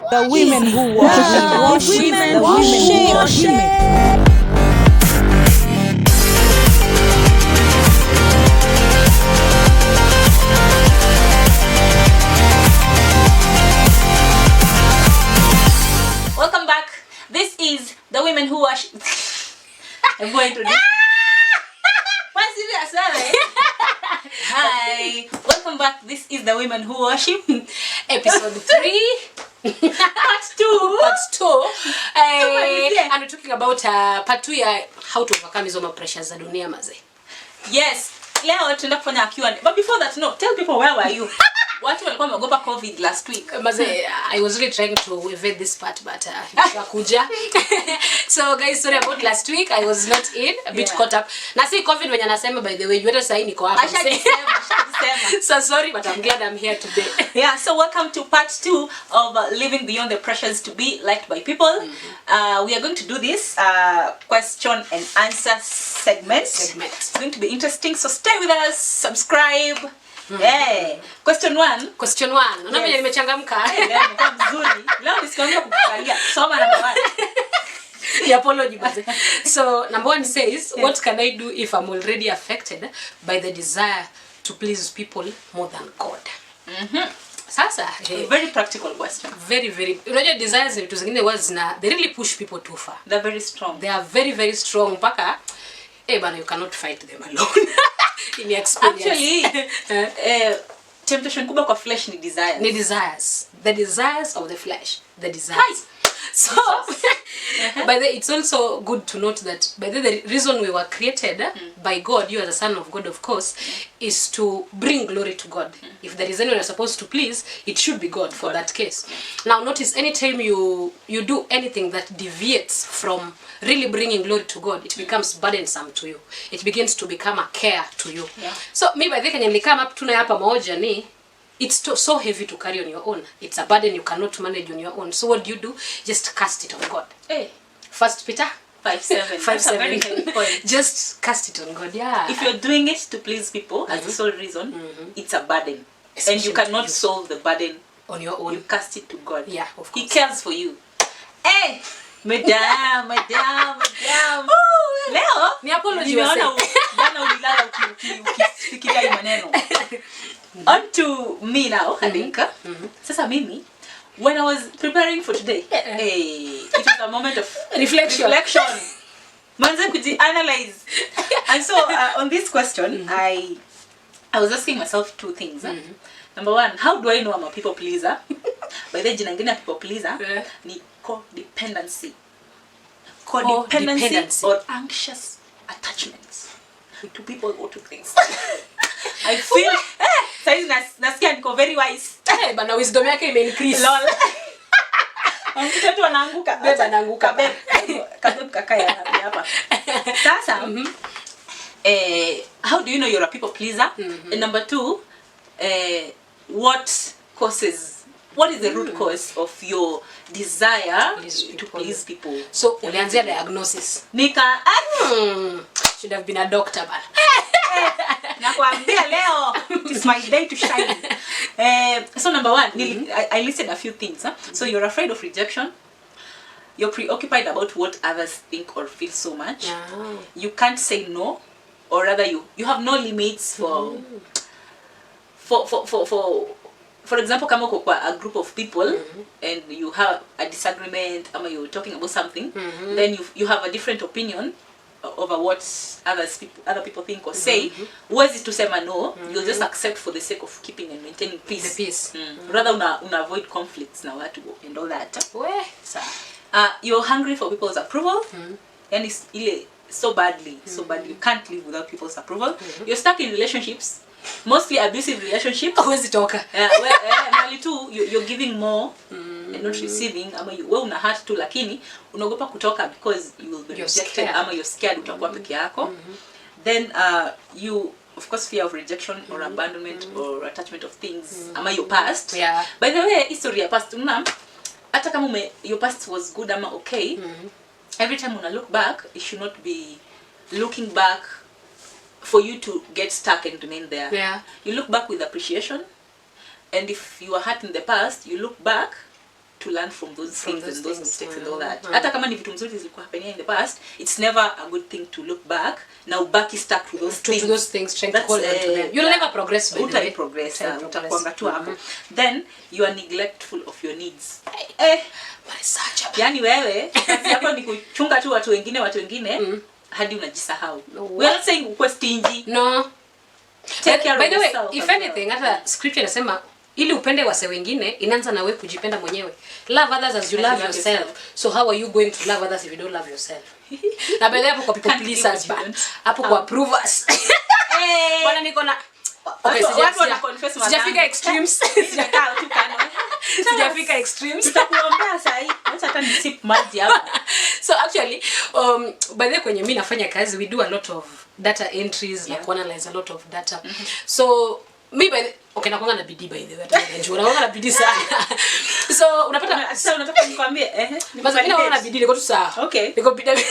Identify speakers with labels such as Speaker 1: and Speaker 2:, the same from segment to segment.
Speaker 1: The women who wash
Speaker 2: women
Speaker 1: the women who wash
Speaker 2: Welcome back. This is the women who wash. I'm going to do. Hi, welcome back. This is the women who worship, episode 3, part 2.
Speaker 3: And we're talking about part 2 ya how to overcome hizo pressures za dunia maze.
Speaker 2: Yes, leo tunaenda kufanya Q&A. But before that, no, tell people where were you? Watu walikuwa wameogopa COVID last week.
Speaker 3: Maze, I was really trying to evade this part, but nishakuja. So guys, sorry about last week. I was not in, a bit caught up. Na si COVID when anasema, by the way, you hata sahi niko hapa.
Speaker 2: Ashajisema.
Speaker 3: So sorry, but I'm glad I'm here today.
Speaker 2: Yeah, so welcome to part 2 of living beyond the pressures to be liked by people. We are going to do this question and answer segment. It's going to be interesting, so stay with us, subscribe. Hey, question 1.
Speaker 3: Unaona mimi nimechangamka.
Speaker 2: Leo ni mzuri. Leo nisikaanza kukukalia. Soma number 1.
Speaker 3: Apology baze. So number 1 says, what can I do if I'm already affected by the desire to please people more than God? Sasa,
Speaker 2: very practical question.
Speaker 3: Very. Unajua desires vitu zingine they really push people too far.
Speaker 2: They're very strong.
Speaker 3: They are very strong mpaka bana you cannot fight them alone. In your experience.
Speaker 2: Actually, temptation kubwa kwa flesh ni desires.
Speaker 3: The desires of the flesh. The desires. So, by the way, it's also good to note that by the reason we were created by God, you as a son of God, of course, is to bring glory to God. If there is anyone you're supposed to please, it should be God for that case. Now, notice anytime you do anything that deviates from really bringing glory to God, it becomes burdensome to you. It begins to become a care to you.
Speaker 2: Yeah.
Speaker 3: So, maybe I think when you come up to hapa moja ni it's so heavy to carry on your own. It's a burden you cannot manage on your own. So what do? Just cast it on God.
Speaker 2: Hey.
Speaker 3: 1 Peter
Speaker 2: 5:7. That's a very heavy point.
Speaker 3: Just cast it on God. Yeah.
Speaker 2: If you're doing it to please people as the sole reason, it's a burden. Especially and you cannot solve the burden
Speaker 3: on your own.
Speaker 2: You cast it to God.
Speaker 3: Yeah, of course.
Speaker 2: He cares for you. Hey, madam. Leo
Speaker 3: ni apology
Speaker 2: bana ulilala ukifikiria maneno. On to me now, I think. Sasa mimi, when I was preparing for today, it was a moment of reflection. Manze kuji-analyze. And so, on this question, I was asking myself 2 things. Number 1, how do I know I'm a people pleaser? By the jina ngine people pleaser, ni codependency. Codependency or anxious attachments to people or to things. I feel saizi nasikia niko very wise.
Speaker 3: Bana wisdom yake ime-increase.
Speaker 2: Lol. Mtoto anaanguka.
Speaker 3: Beba anaanguka.
Speaker 2: Kabeb kakaya hapa. Sasa how do you know you're a people pleaser? And number 2, what is the root cause of your desire to please people?
Speaker 3: So ulianzia diagnosis.
Speaker 2: Nika
Speaker 3: should have been a doctor bana.
Speaker 2: Nakwambia leo it's my day to shine. So number 1, I listed a few things. So you're afraid of rejection. You're preoccupied about what others think or feel so much. You can't say no, or rather you have no limits for example, kama uko kwa a group of people and you have a disagreement, or you're talking about something, then you have a different opinion over what other people think or say. Huwezi to say no, you'll just accept for the sake of keeping and maintaining peace.
Speaker 3: The peace.
Speaker 2: Rather una avoid conflicts na watu and all that. You're hungry for people's approval. And it's ile so badly you can't live without people's approval. You're stuck in relationships, mostly abusive relationships.
Speaker 3: Huwezi toka.
Speaker 2: Mali tu you're giving more and not receiving, ama wewe una hurt tu lakini unaogopa kutoka because you will be rejected, ama you're scared utakuwa peke yako. Then you of course fear of rejection or abandonment or attachment of things, ama your past. By the way, history ya past hata kama your past was good ama okay, every time when I look back, it should not be looking back for you to get stuck and remain there. You look back with appreciation, and if you were hurt in the past, you look back to learn from those things and those mistakes and all that. Hata kama ni vitu mzuri zilikuwa happening in the past, it's never a good thing to look back. Now back is stuck to those things.
Speaker 3: To those things, trying to hold on to them. You'll never progress by the way.
Speaker 2: Utakwanga tu hapo. Then you are neglectful of your needs. Yani wewe kazi yako ni kuchunga tu watu wengine hadi unajisahau. We are not saying ukwe stingy.
Speaker 3: No.
Speaker 2: Take care
Speaker 3: by the
Speaker 2: of
Speaker 3: way,
Speaker 2: yourself.
Speaker 3: if anything, hata scripture inasema ili upende wase wengine inaanza na wewe kujipenda mwenyewe. Love others as you love yourself. So how are you going to love others if you don't love yourself? Na by the way, hapo kwa people pleasers but hapo kwa approvers. Bwana niko na okay, sijafika extremes.
Speaker 2: Sijakaa tu kano.
Speaker 3: Sijafika extremes.
Speaker 2: Tutakuombea sasa hivi. Acha hata nisip maji hapa.
Speaker 3: So actually by the way kwenye mimi nafanya kazi we do a lot of data entries na kuanalyze a lot of data. So me by the okay nakuanga na bidii by the way hata nakuanga na bidii sana. So unapata
Speaker 2: sasa unataka nikwambie
Speaker 3: basi mimi nakuanga na bidii niko tu sawa.
Speaker 2: Okay.
Speaker 3: Niko bidii.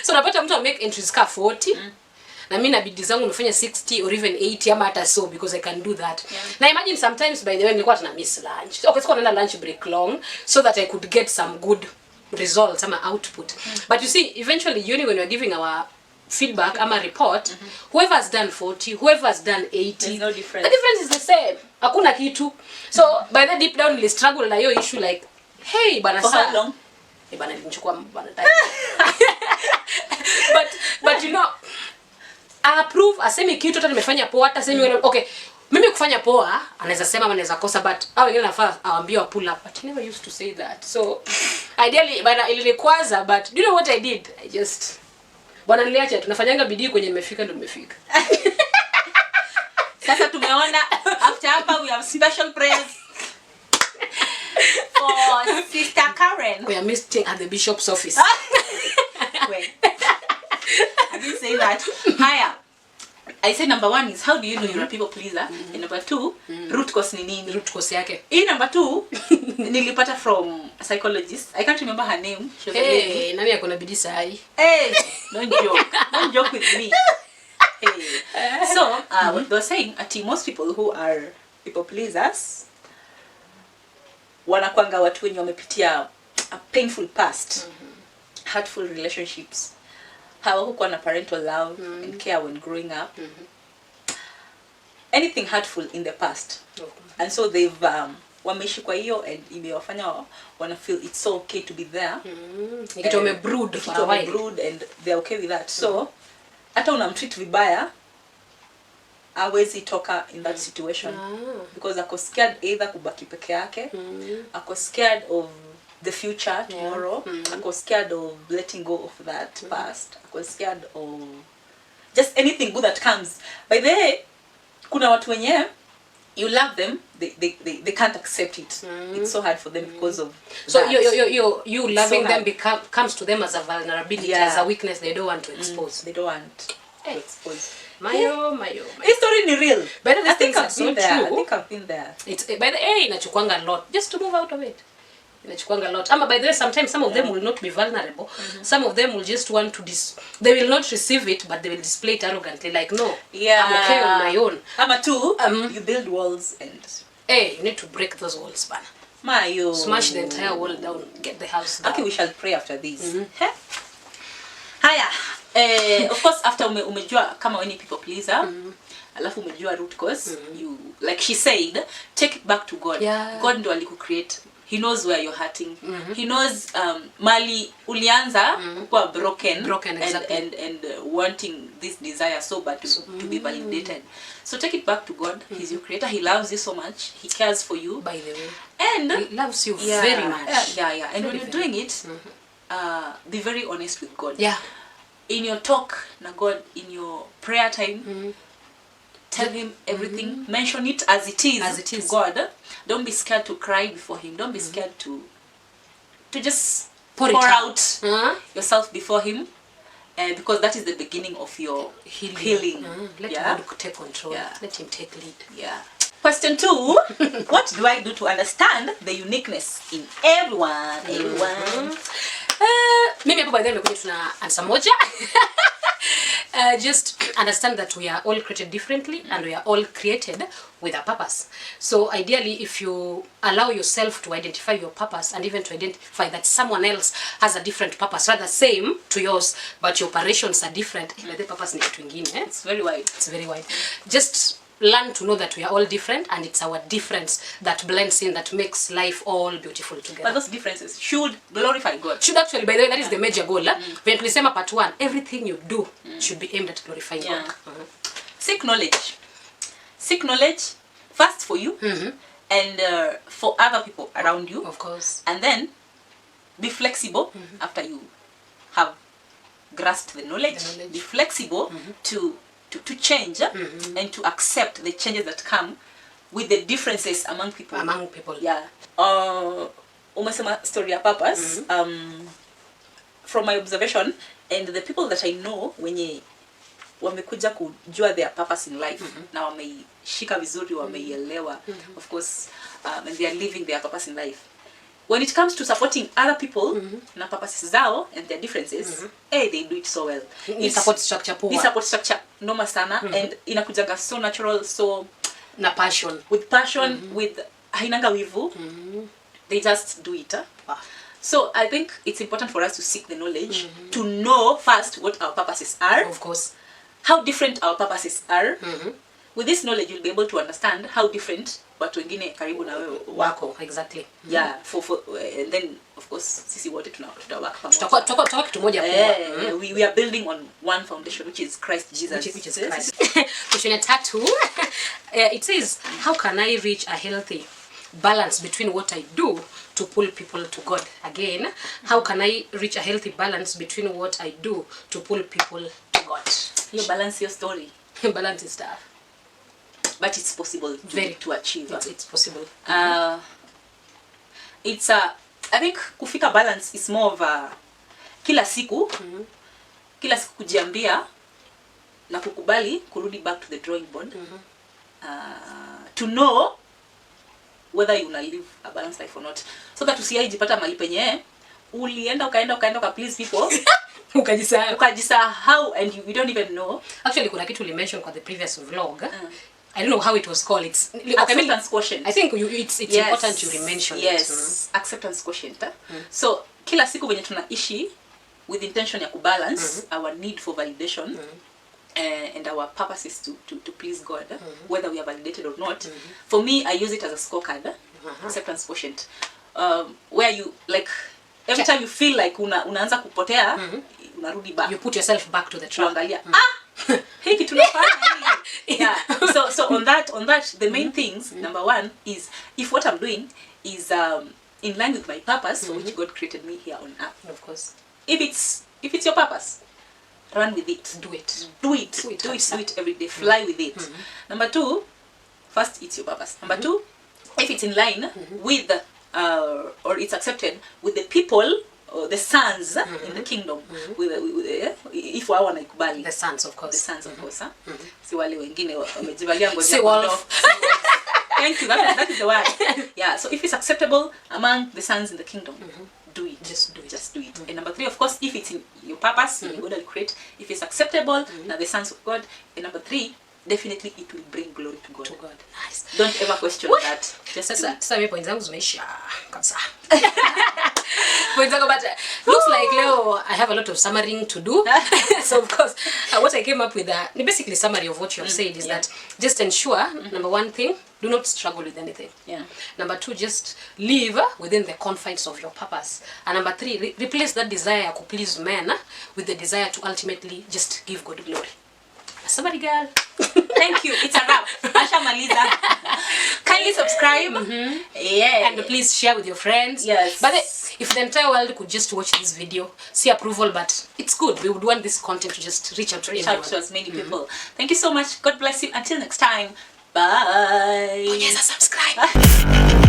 Speaker 3: So unapata mtu make entries ka 40 na mimi na bidii zangu nimefanya 60 or even 80 ama hata so because I can do that. Na imagine sometimes by the way nilikuwa tuna miss lunch. Okay, sikuwa naenda lunch break long so that I could get some good results ama output. But you see eventually when we're giving our feedback ama report, whoever has done 40, whoever has done 80,
Speaker 2: there's no difference.
Speaker 3: The difference is the same. Hakuna kitu. So by the deep down nili struggle na hiyo issue like hey bana
Speaker 2: for how long?
Speaker 3: Bana nilichukua bana time. but you know I approve asemi kitu hata nimefanya poa hata semi okay mimi kufanya poa anaweza sema anaweza kosa but au wengine nafaa aambie pull up but he never used to say that. So ideally bana ilikwaza but do you know what I did? I just bwana niliacha tunafanyanga bidii kwenye nimefika ndo nimefika.
Speaker 2: Sasa tumeona after hapa we have special prayers for Sister Karen.
Speaker 3: We are meeting at the bishop's office.
Speaker 2: Wait. I didn't say that. Haya. I said number 1 is how do you know you're a people pleaser? And number 2, root cause ni nini?
Speaker 3: Root cause yake.
Speaker 2: Number 2 nilipata from a psychologist. I can't remember her name. She was a lady.
Speaker 3: Nani akona bidii sahi?
Speaker 2: Hey, don't joke. Don't joke with me. Hey. So, what they were saying, most people who are people pleasers wanakuanga watu wenye wamepitia a painful past. Hurtful relationships. Hawakuwa na parental love and care when growing up. Anything hurtful in the past. And so they've wameishi kwa hiyo and imewafanya wana feel it's so okay to be there.
Speaker 3: Kitu wamebrood for a while.
Speaker 2: Brood and they're okay with that. So hata unamtreat vibaya hawezi toka in that situation because ako scared either kubaki peke yake, ako scared of the future tomorrow, ako scared of letting go of that past, ako scared of just anything good that comes. By the way, kuna watu wenye you love them, they can't accept it. It's so hard for them because of
Speaker 3: so
Speaker 2: that.
Speaker 3: you loving so them comes to them as a vulnerability, as a weakness they don't want to expose.
Speaker 2: They don't want to expose.
Speaker 3: Mayo.
Speaker 2: This story ni real.
Speaker 3: But these things are so true.
Speaker 2: I think I've been there.
Speaker 3: It's by the way inachukwanga a lot just to move out of it. Inachukwanga a lot. Ama by the way sometimes some of them will not be vulnerable. Some of them will just want to they will not receive it but they will display it arrogantly like no. I'm okay on my own.
Speaker 2: Ama too, you build walls and
Speaker 3: you need to break those walls bana.
Speaker 2: Mayo.
Speaker 3: Smash the entire wall down, get the house down.
Speaker 2: Okay, we shall pray after this. Haya. Of course after umejua kama wewe ni people pleaser, alafu umejua root cause, you like she said, take it back to God. God ndo aliku-create. He knows where you're hurting. He knows mali ulianza kuwa broken exactly. and wanting this desire so bad to be validated. So take it back to God. He's your creator. He loves you so much. He cares for you.
Speaker 3: By the way.
Speaker 2: And
Speaker 3: he loves you very much.
Speaker 2: Yeah. And when you're doing it, be very honest with God.
Speaker 3: Yeah.
Speaker 2: In your talk na God, in your prayer time, tell him everything. Mention it as it is to God. Don't be scared to cry before him. Don't be scared to just pour out yourself before him, because that is the beginning of your healing.
Speaker 3: Let God take control. Let him take lead.
Speaker 2: Question 2. What do I do to understand the uniqueness in everyone?
Speaker 3: Mimi hapo by the way nimekuja tuna answer moja. Just understand that we are all created differently and we are all created with a purpose. So ideally, if you allow yourself to identify your purpose and even to identify that someone else has a different purpose, rather same to yours, but your operations are different, the purpose ni kitu ingine.
Speaker 2: It's very wide.
Speaker 3: It's very wide. Just learn to know that we are all different, and it's our difference that blends in, that makes life all beautiful together.
Speaker 2: But those differences should glorify God.
Speaker 3: Should actually, by the way, that is the major goal. When tulisema part 1, everything you do should be aimed at glorifying God.
Speaker 2: Seek knowledge. Seek knowledge first for you and for other people around you.
Speaker 3: Of course.
Speaker 2: And then be flexible after you have grasped the knowledge. Be flexible to change and to accept the changes that come with the differences among people. Yeah. Umesema story ya purpose. From my observation and the people that I know wenye wamekuja kujua their purpose in life na wameishika vizuri, wameielewa, of course, and they are living their purpose in life. When it comes to supporting other people na purposes zao and their differences, they do it so well.
Speaker 3: Ni support structure poa.
Speaker 2: Ni support structure noma sana and inakujaga so natural, so
Speaker 3: na passion.
Speaker 2: With passion, with hainanga wivu. They just do it. So I think it's important for us to seek the knowledge, to know first what our purposes are.
Speaker 3: Of course.
Speaker 2: How different our purposes are. With this knowledge, you'll be able to understand how different watu wengine karibu na wewe wako.
Speaker 3: Exactly.
Speaker 2: Yeah, and then of course sisi wote tutawaka pamoja.
Speaker 3: Tutakuwa kitu moja kubwa.
Speaker 2: We are building on one foundation, which is Christ Jesus.
Speaker 3: Which is Christ. Question 3. It says, how can I reach a healthy balance between what I do to pull people to God? Again, how can I reach a healthy balance between what I do to pull people to God?
Speaker 2: You balance your story.
Speaker 3: Balance is tough.
Speaker 2: But it's possible to achieve.
Speaker 3: It's possible.
Speaker 2: It's I think kufika balance is more of a kila siku kujiambia na kukubali kurudi back to the drawing board. To know whether you wanna live a balanced life or not, so that usijipata mahali penye ulienda ukaenda please people ukajisahau and you don't even know.
Speaker 3: Actually kuna kitu mention kwa the previous vlog. I don't know how it was called. It's
Speaker 2: acceptance quotient.
Speaker 3: I think it's important to mention it.
Speaker 2: Yes, acceptance quotient. So kila siku venye tunaishi with intention ya kubalance our need for validation and our purpose is to please God, whether we are validated or not. For me, I use it as a scorecard. Acceptance quotient, where you like every time you feel like unaanza kupotea, unarudi back.
Speaker 3: You put yourself back to the track.
Speaker 2: Uangalia, hey kitu nafanya. Yeah. So on that the main things, number 1 is if what I'm doing is in line with my purpose for which God created me here on earth.
Speaker 3: Of course.
Speaker 2: If it's your purpose, run with it.
Speaker 3: Do it.
Speaker 2: Do it every day. Fly with it. Number 2, first it's your purpose. Number 2, if it's in line with or it's accepted with the people or the sons in the kingdom, with if wa wanaikubali
Speaker 3: the sons, of course.
Speaker 2: The sons, of course. Si wale wengine wamejivalia ngozi
Speaker 3: ya kondoo.
Speaker 2: Thank you. That is the word. Yeah. So if it's acceptable among the sons in the kingdom, do it. Just do it. And number 3, of course, if it's in your purpose, God will create. If it's acceptable, now the sons of God. And number 3, definitely it will bring glory to God.
Speaker 3: Nice.
Speaker 2: Don't ever question that. Just
Speaker 3: sasa mimi points zangu zimeisha kabisa. Points zangu, but looks like leo I have a lot of summarying to do. So of course, what I came up with the basically summary of what you have said is that just ensure, number 1 thing, do not struggle with anything.
Speaker 2: Yeah.
Speaker 3: Number 2, just live within the confines of your purpose. And number 3, replace that desire to please men with the desire to ultimately just give God glory. Somebody girl.
Speaker 2: Thank you. It's a wrap. Asha Maliza. Kindly subscribe. Yeah.
Speaker 3: And please share with your friends.
Speaker 2: Yes.
Speaker 3: But if the entire world could just watch this video, see approval, but it's good. We would want this content to just reach out to
Speaker 2: as many people. Thank you so much. God bless you. Until next time. Bye.
Speaker 3: Bonyeza subscribe.